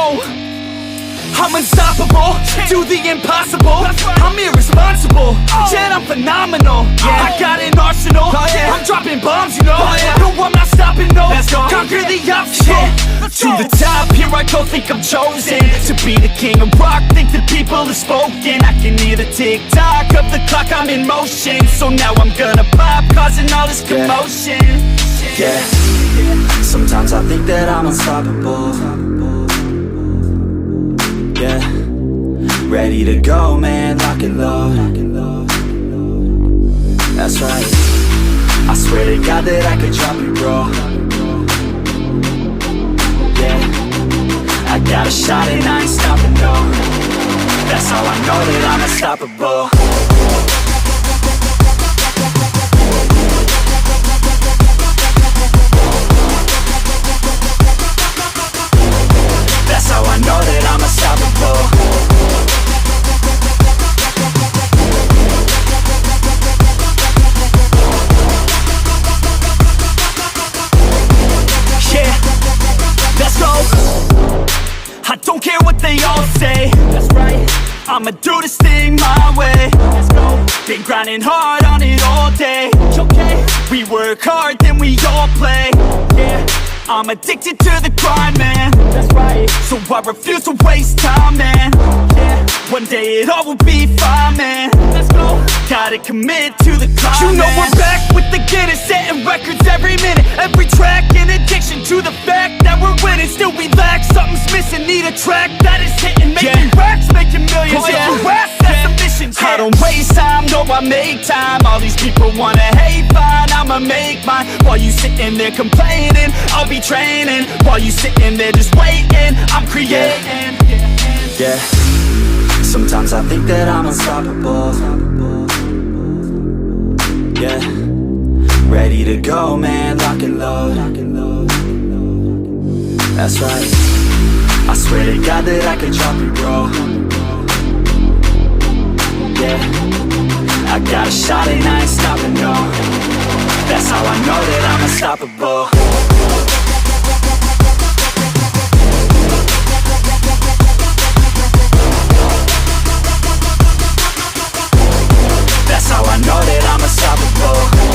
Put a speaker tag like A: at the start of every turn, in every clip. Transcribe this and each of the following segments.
A: go. I'm unstoppable, do the impossible. I'm irresponsible, yet I'm phenomenal. I got an arsenal, I'm dropping bombs, you know. No, I'm not stopping, no. Conquer the obstacle. To the top, here I go, think I'm chosen to be the king of rock, think the people have spoken. I can hear the tick-tock of the clock, I'm in motion. So now I'm gonna pop, causing all this commotion.
B: Yeah, sometimes I think that I'm unstoppable. Yeah, ready to go, man, lock and load. That's right, I swear to God that I could drop you, bro. Yeah, I got a shot and I ain't stopping, no. That's how I know that I'm unstoppable. That's how I know that I'm unstoppable. Yeah, let's go. I don't care what they all say. That's right, I'ma do this thing my way. Let's go. Been grinding hard on it all day. Okay, we work hard, then we all play. Yeah, I'm addicted to the grind, man. That's right, so I refuse to waste time, man. Yeah, one day it all will be fine, man. Let's go. Gotta commit to the climb, you know, man. We're back with the Guinness, setting records every minute, every track. An addiction to the fact that we're winning. Still we lack, something's missing. Need a track that is hitting, making racks, making millions. If you ask, that's a mission. I don't waste time, no, I make time. All these people wanna hate, fine, I'ma make mine. While you sitting there complaining, I'll be training. While you sitting there just waiting, I'm creating. Yeah, sometimes I think that I'm unstoppable. Yeah, ready to go, man, lock and load. That's right, I swear to God that I could drop you, bro. Yeah, I got a shot and I ain't stopping, no. That's how I know that I'm unstoppable. That's how I know that I'm unstoppable.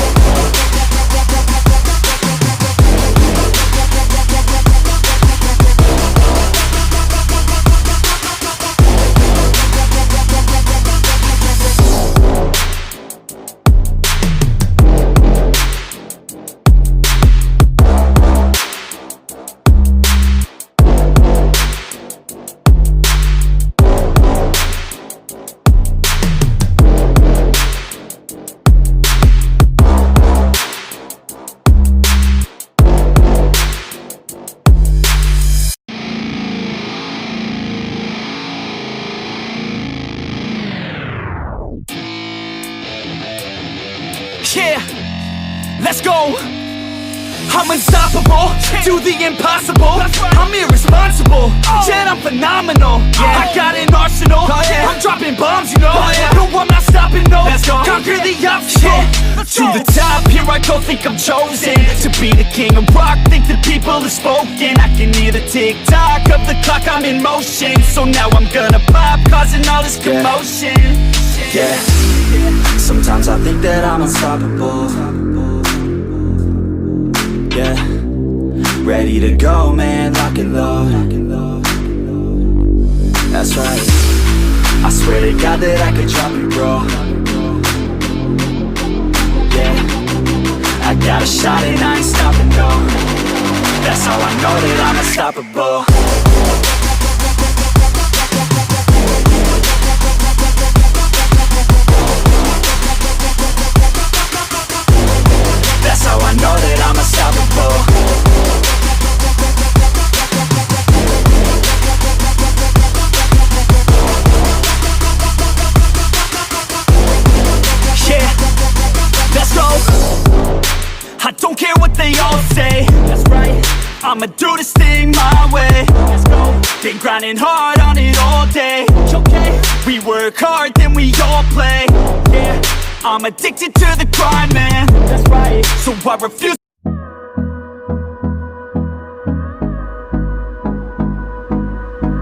A: Yeah, let's go. I'm unstoppable, do the impossible. I'm irresponsible, yet I'm phenomenal. I got an arsenal, I'm dropping bombs, you know. No, I'm not stopping, no. Conquer the obstacle. To the top, here I go, think I'm chosen to be the king of rock, think the people have spoken. I can hear the tick-tock of the clock, I'm in motion. So now I'm gonna pop, causing all this commotion.
B: Yeah, sometimes I think that I'm unstoppable. Yeah, ready to go, man, lock and load. That's right, I swear to God that I could drop you, bro. Yeah, I got a shot and I ain't stopping, no. That's how I know that I'm unstoppable. That's how I know that I'm unstoppable.
A: Yeah, let's go. I don't care what they all say. That's right, I'ma do this thing my way. Let's go. Been grinding hard on it all day. Okay, we work hard, then we all play. Yeah, I'm addicted to the grind, man. That's right, so I refuse.
B: That's how I know that I'm unstoppable. Yeah, sometimes I think that I'm unstoppable. Yeah, ready to go, man, lock and load. That's right, I swear to God that I could drop you, bro. Yeah, I got a shot and I ain't stopping, no. That's how I know that I'm unstoppable. That's how I know that I'm unstoppable. Yeah, sometimes I think that I'm unstoppable. Yeah, ready to go, man, lock and load. That's right, I swear to God that I could drop you, bro. Yeah, I got a shot and I ain't stopping, no.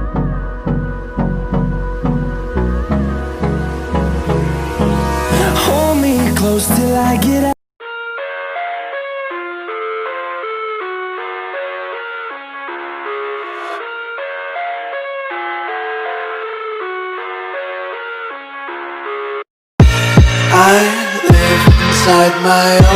C: close till I get out. I live inside my own